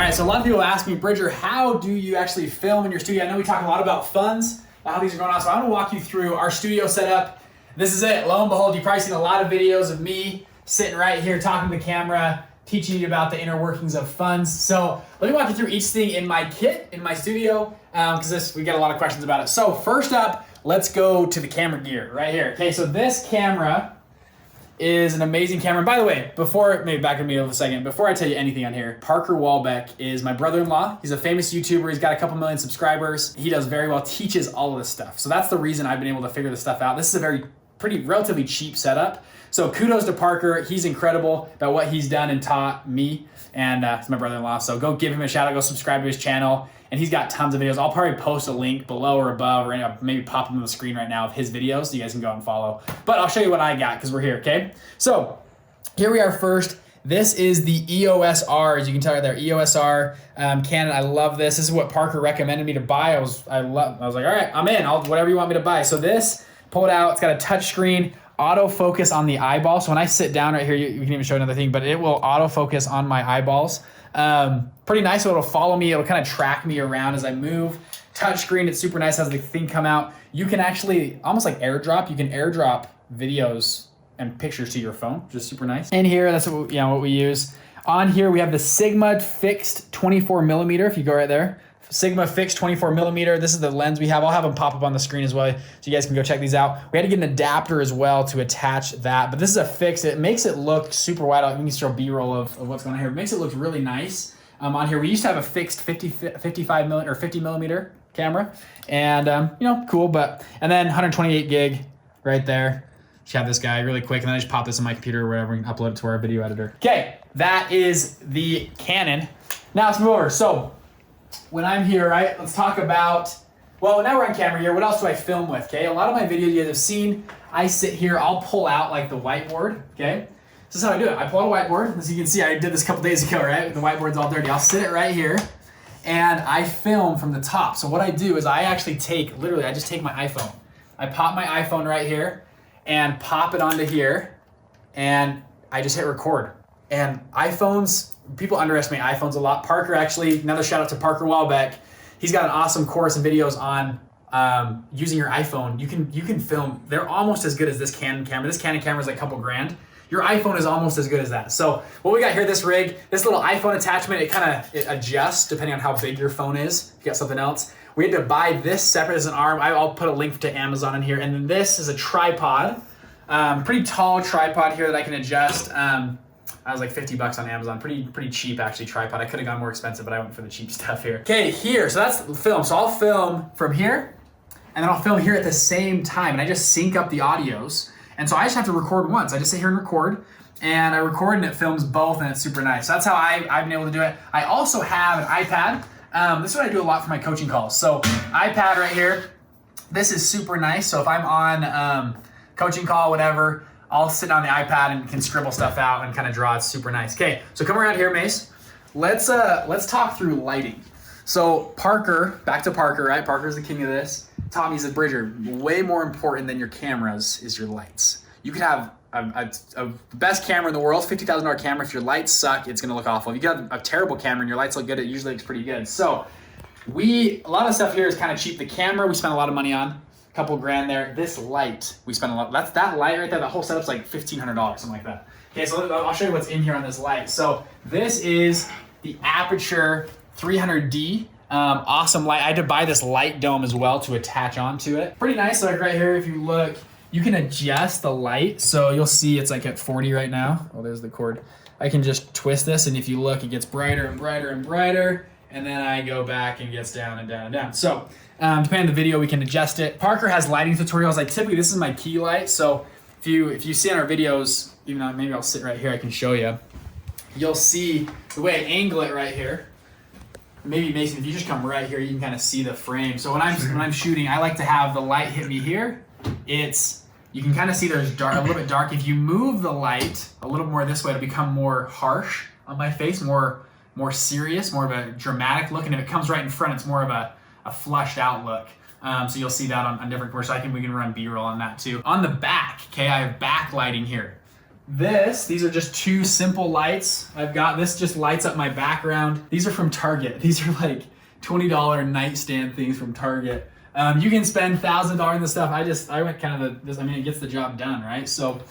right, so a lot of people ask me, Bridger, how do you actually film in your studio? I know we talk a lot about funds, how these are going on, so I'm gonna walk you through our studio setup. This is it. Lo and behold, you've probably seen a lot of videos of me sitting right here talking to the camera, teaching you about the inner workings of funds. So let me walk you through each thing in my kit, in my studio, because we get a lot of questions about it. So first up, let's go to the camera gear right here. Okay, so this camera is an amazing camera. And by the way, maybe back in me a second, before I tell you anything on here, Parker Walbeck is my brother-in-law. He's a famous YouTuber. He's got a couple million subscribers. He does very well, teaches all of this stuff. So that's the reason I've been able to figure this stuff out. This is a relatively cheap setup. So kudos to Parker. He's incredible about what he's done and taught me. And he's my brother-in-law. So go give him a shout out, go subscribe to his channel. And he's got tons of videos. I'll probably post a link below or above, or maybe pop them on the screen right now of his videos so you guys can go and follow. But I'll show you what I got because we're here, okay? So here we are first. This is the EOS R, as you can tell right there, EOS R Canon. I love this. This is what Parker recommended me to buy. I was like, all right, I'm in. Whatever you want me to buy. So this, pull it out. It's got a touch screen, autofocus on the eyeball. So when I sit down right here, you can even show another thing, but it will autofocus on my eyeballs. Pretty nice. So it'll follow me. It'll kind of track me around as I move. Touchscreen. It's super nice. Has the thing come out. You can actually almost like airdrop. You can airdrop videos and pictures to your phone, which is super nice. And here, that's what we use. On here, we have the Sigma fixed 24 millimeter. If you go right there, Sigma fixed 24 millimeter. This is the lens we have. I'll have them pop up on the screen as well, so you guys can go check these out. We had to get an adapter as well to attach that, but this is a fixed. It makes it look super wide. You can show B-roll of what's going on here. It makes it look really nice. On here, we used to have a fixed 55 millimeter or 50 millimeter camera, and cool. And then 128 gig right there. Just have this guy really quick, and then I just pop this on my computer or whatever and upload it to our video editor. Okay, that is the Canon. Now let's move over. So when I'm here, right, let's talk about, well, now we're on camera here. What else do I film with, okay? A lot of my videos you guys have seen, I sit here, I'll pull out like the whiteboard, okay? This is how I do it. I pull out a whiteboard. As you can see, I did this a couple days ago, right? The whiteboard's all dirty. I'll sit it right here, and I film from the top. So what I do is I actually I just take my iPhone. I pop my iPhone right here and pop it onto here, and I just hit record. And iPhones, people underestimate iPhones a lot. Parker actually, another shout out to Parker Walbeck. He's got an awesome course and videos on using your iPhone. You can film. They're almost as good as this Canon camera. This Canon camera is like a couple grand. Your iPhone is almost as good as that. So what we got here, this rig, this little iPhone attachment, it adjusts depending on how big your phone is. If you got something else. We had to buy this separate as an arm. I'll put a link to Amazon in here. And then this is a tripod. Pretty tall tripod here that I can adjust. I was like $50 on Amazon. Pretty cheap actually tripod. I could have gone more expensive, but I went for the cheap stuff here. Okay, here, so that's the film. So I'll film from here, and then I'll film here at the same time, and I just sync up the audios. And so I just have to record once. I just sit here and record, and I record and it films both, and it's super nice. So that's how I've been able to do it. I also have an iPad. This is what I do a lot for my coaching calls. So iPad right here. This is super nice. So if I'm on coaching call, whatever, I'll sit on the iPad and can scribble stuff out and kind of draw. It's super nice. Okay, so come around here, Mace. Let's talk through lighting. So Parker, back to Parker, right? Parker's the king of this. Tommy said, Bridger, way more important than your cameras is your lights. You could have the best camera in the world, $50,000 camera. If your lights suck, it's gonna look awful. If you got a terrible camera and your lights look good, it usually looks pretty good. So a lot of stuff here is kind of cheap. The camera we spent a lot of money on. Couple grand there. This light, we spent a lot. That's that light right there. The whole setup's like $1,500, something like that. Okay, so I'll show you what's in here on this light. So this is the Aperture 300D. Awesome light. I had to buy this light dome as well to attach onto it. Pretty nice. Like right here, if you look, you can adjust the light. So you'll see it's like at 40 right now. Oh, there's the cord. I can just twist this, and if you look, it gets brighter and brighter and brighter. And then I go back and it gets down and down and down. So depending on the video, we can adjust it. Parker has lighting tutorials. This is my key light. So if you see in our videos, even though maybe I'll sit right here, I can show you. You'll see the way I angle it right here. Maybe Mason, if you just come right here, you can kind of see the frame. So when I'm shooting, I like to have the light hit me here. You can kind of see there's a little bit dark. If you move the light a little more this way, it'll become more harsh on my face, more serious, more of a dramatic look. And if it comes right in front, it's more of a flushed out look. So you'll see that on different courses. We can run B-roll on that too. On the back, okay, I have backlighting here. These are just 2 simple lights. I've got this just lights up my background. These are from Target. These are like $20 nightstand things from Target. You can spend $1,000 on this stuff. I went kind of it gets the job done, right? So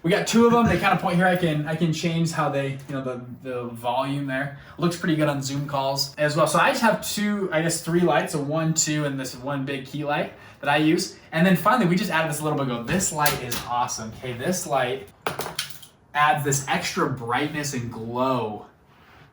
we got 2 of them. They kind of point here. I can change how they, the volume there. Looks pretty good on Zoom calls as well. So I just have 3 lights, so 1, 2, and this one big key light that I use. And then finally, we just added this a little bit ago. This light is awesome. Okay, this light adds this extra brightness and glow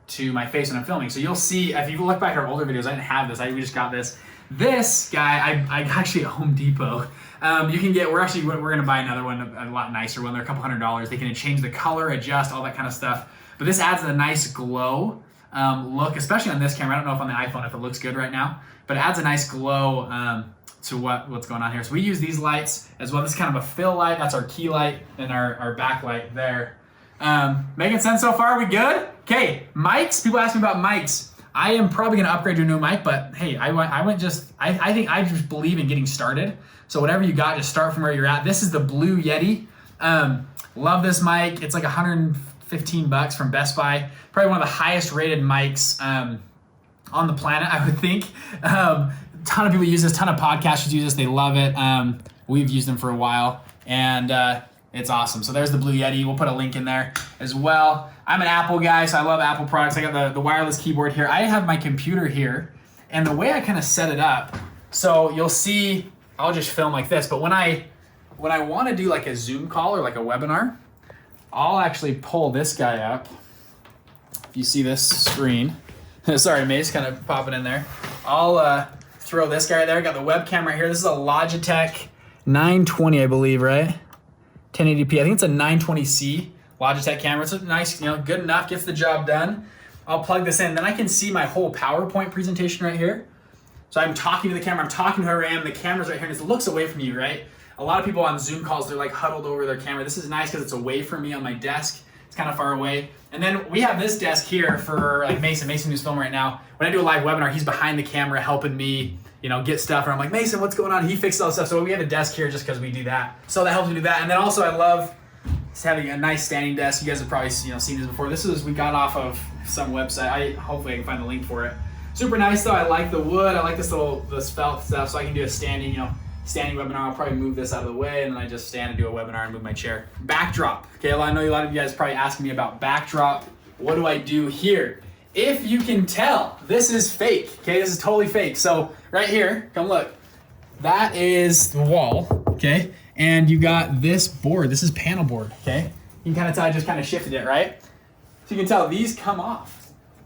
to my face when I'm filming. So you'll see, if you look back at our older videos, I didn't have this. We just got this. This guy, I actually at Home Depot. You can get, we're gonna buy another one, a lot nicer one. They're a couple $100s. They can change the color, adjust, all that kind of stuff. But this adds a nice glow look, especially on this camera. I don't know if on the iPhone if it looks good right now, but it adds a nice glow to what's going on here. So we use these lights as well. This is kind of a fill light. That's our key light and our backlight there. Making sense so far? We good? Okay, mics. People ask me about mics. I am probably gonna upgrade to a new mic, but hey, I think I just believe in getting started. So whatever you got, just start from where you're at. This is the Blue Yeti. Love this mic. It's like $115 from Best Buy. Probably one of the highest rated mics on the planet, I would think. Ton of people use this, ton of podcasters use this. They love it. We've used them for a while, and it's awesome. So there's the Blue Yeti. We'll put a link in there as well. I'm an Apple guy, so I love Apple products. I got the wireless keyboard here. I have my computer here, and the way I kind of set it up, so you'll see, I'll just film like this, but when I want to do like a Zoom call or like a webinar, I'll actually pull this guy up. If you see this screen, sorry, Mace, kind of popping in there. I'll throw this guy there. I got the webcam right here. This is a Logitech 920, I believe, right? 1080p. I think it's a 920C Logitech camera. It's a nice, good enough, gets the job done. I'll plug this in. Then I can see my whole PowerPoint presentation right here. So I'm talking to the camera, I'm talking to whoever I am, the camera's right here, and it looks away from you, right? A lot of people on Zoom calls, they're like huddled over their camera. This is nice because it's away from me on my desk. It's kind of far away. And then we have this desk here for like Mason who's filming right now. When I do a live webinar, he's behind the camera helping me, get stuff. And I'm like, Mason, what's going on? He fixes all the stuff. So we have a desk here just because we do that. So that helps me do that. And then also I love just having a nice standing desk. You guys have probably seen this before. We got off of some website. Hopefully I can find the link for it. Super nice though. I like the wood. I like this felt stuff, so I can do a standing webinar. I'll probably move this out of the way, and then I just stand and do a webinar and move my chair. Backdrop. Okay, I know a lot of you guys probably asking me about backdrop. What do I do here? If you can tell, this is fake. Okay, this is totally fake. So right here, come look. That is the wall. Okay, and you got this board. This is panel board. Okay, you can kind of tell I just kind of shifted it, right? So you can tell these come off.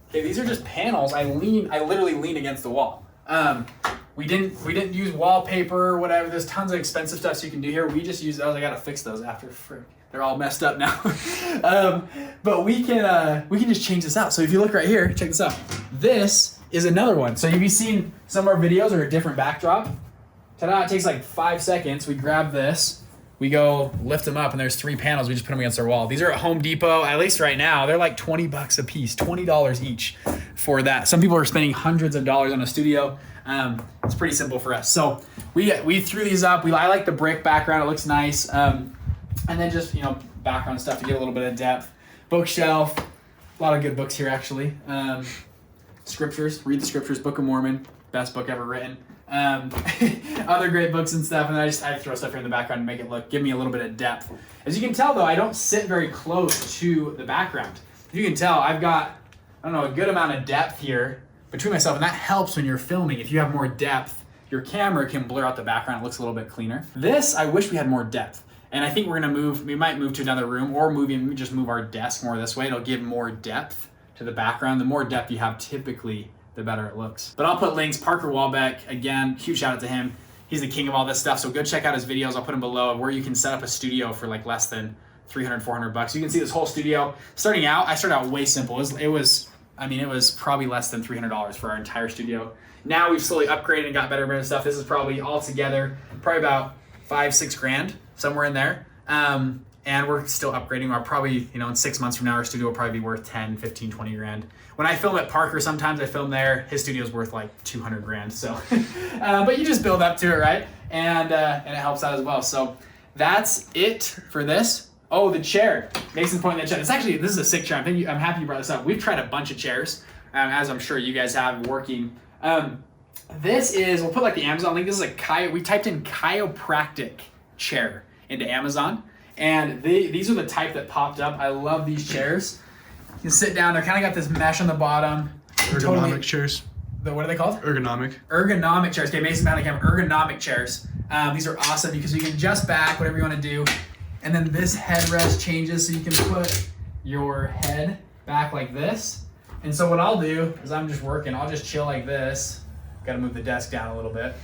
Okay, these are just panels. I literally lean against the wall. We didn't use wallpaper or whatever. There's tons of expensive stuff so you can do here. We just use those. I gotta fix those after. Frick, they're all messed up now. But we can just change this out. So if you look right here, check this out. This is another one. So have you seen some of our videos or a different backdrop? Ta-da! It takes like 5 seconds. We grab this. We go lift them up, and there's 3 panels. We just put them against our wall. These are at Home Depot, at least right now. They're like $20 a piece, $20 each for that. Some people are spending hundreds of dollars on a studio. It's pretty simple for us. So we threw these up. I like the brick background. It looks nice. And then just, background stuff to get a little bit of depth. Bookshelf. A lot of good books here, actually. Scriptures. Read the Scriptures. Book of Mormon. Best book ever written. Other great books and stuff, and I throw stuff here in the background to make it give me a little bit of depth. As you can tell though, I don't sit very close to the background. If you can tell, I've got, a good amount of depth here between myself, and that helps when you're filming. If you have more depth, your camera can blur out the background. It looks a little bit cleaner. This, I wish we had more depth. And I think we might move to another room, or just move our desk more this way. It'll give more depth to the background. The more depth you have typically, the better it looks. But I'll put links. Parker Walbeck, again, huge shout out to him. He's the king of all this stuff, so go check out his videos. I'll put them below, where you can set up a studio for like less than $300, $400. You can see this whole studio. Starting out, I started out way simple. It was probably less than $300 for our entire studio. Now we've slowly upgraded and got better stuff. This is probably all together, probably about $5-6 grand, somewhere in there. And we're still upgrading. Our probably, in 6 months from now, our studio will probably be worth 10, 15, 20 grand. When I film at Parker, sometimes I film there, his studio's worth like 200 grand. So, but you just build up to it, right? And it helps out as well. So that's it for this. Oh, the chair. Mason's pointing at the chair. It's actually, this is a sick chair. I'm happy you brought this up. We've tried a bunch of chairs, as I'm sure you guys have working. This is, we'll put like the Amazon link. This is we typed in chiropractic chair into Amazon. And these are the type that popped up. I love these chairs. You can sit down. They're kind of got this mesh on the bottom. Ergonomic chairs. What are they called? Ergonomic. Ergonomic chairs. Okay, Mason behind the camera. Ergonomic chairs. These are awesome because you can adjust back, whatever you want to do. And then this headrest changes so you can put your head back like this. And so what I'll do is I'm just working. I'll just chill like this. Got to move the desk down a little bit.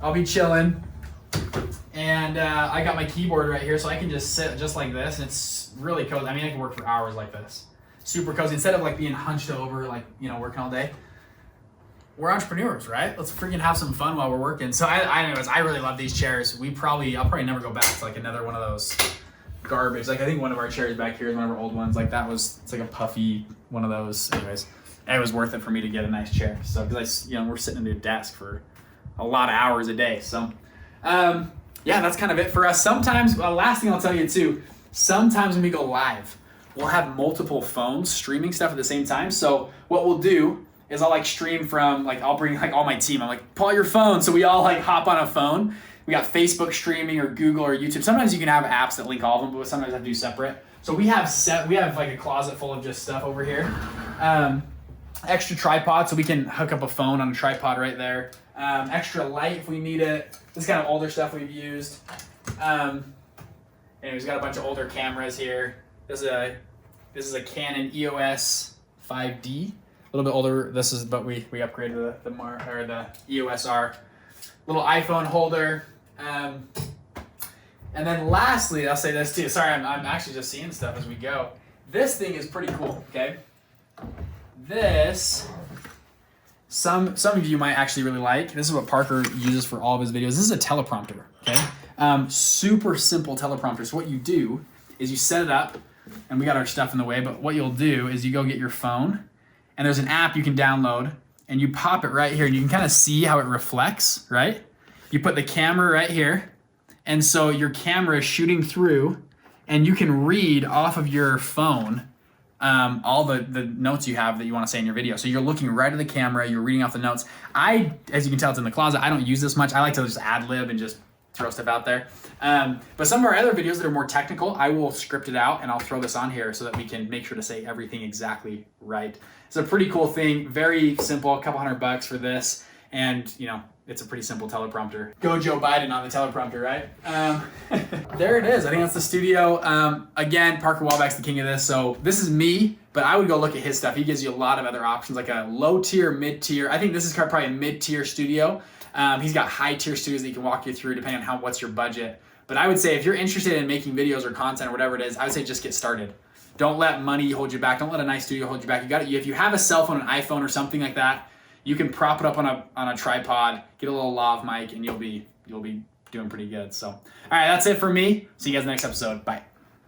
I'll be chilling. And I got my keyboard right here so I can just sit just like this. And it's really cozy. I mean, I can work for hours like this. Super cozy. Instead of like being hunched over, like, you know, working all day. We're entrepreneurs, right? Let's freaking have some fun while we're working. So anyways, I really love these chairs. I'll probably never go back to like another one of those garbage. Like I think one of our chairs back here is one of our old ones. Like it's like a puffy one of those. Anyways, it was worth it for me to get a nice chair. So because we're sitting at a desk for a lot of hours a day. So yeah, that's kind of it for us. Sometimes, last thing I'll tell you too, sometimes when we go live, we'll have multiple phones streaming stuff at the same time. So what we'll do is I'll like stream from I'll bring like all my team. I'm like, pull out your phone. So we all like hop on a phone. We got Facebook streaming or Google or YouTube. Sometimes you can have apps that link all of them, but sometimes I have to do separate. So we have like a closet full of just stuff over here. Extra tripod, so we can hook up a phone on a tripod right there. Extra light if we need it. This is kind of older stuff we've used. Anyways, we got a bunch of older cameras here. This is a Canon EOS 5D. A little bit older. But we upgraded the EOS R. Little iPhone holder. And then lastly, I'll say this too. Sorry, I'm actually just seeing stuff as we go. This thing is pretty cool, okay? This, some of you might actually really like. This is what Parker uses for all of his videos. This is a teleprompter, okay? Super simple teleprompter. So what you do is you set it up, and we got our stuff in the way, but what you'll do is you go get your phone, and there's an app you can download, and you pop it right here, and you can kind of see how it reflects, right? You put the camera right here, and so your camera is shooting through, and you can read off of your phone all the notes you have that you want to say in your video. So you're looking right at the camera, you're reading off the notes. As you can tell, it's in the closet. I don't use this much. I like to just ad lib and just throw stuff out there. But some of our other videos that are more technical, I will script it out and I'll throw this on here so that we can make sure to say everything exactly right. It's a pretty cool thing, very simple, a couple $100 for this. And it's a pretty simple teleprompter. Go Joe Biden on the teleprompter, right? There it is. I think that's the studio. Again, Parker Wallback's the king of this. So this is me, but I would go look at his stuff. He gives you a lot of other options, like a low tier, mid tier. I think this is probably a mid tier studio. He's got high tier studios that he can walk you through depending on what's your budget. But I would say if you're interested in making videos or content or whatever it is, I would say just get started. Don't let money hold you back. Don't let a nice studio hold you back. If you have a cell phone, an iPhone or something like that, you can prop it up on a tripod, get a little lav mic, and you'll be doing pretty good. So, all right, that's it for me. See you guys in the next episode. Bye.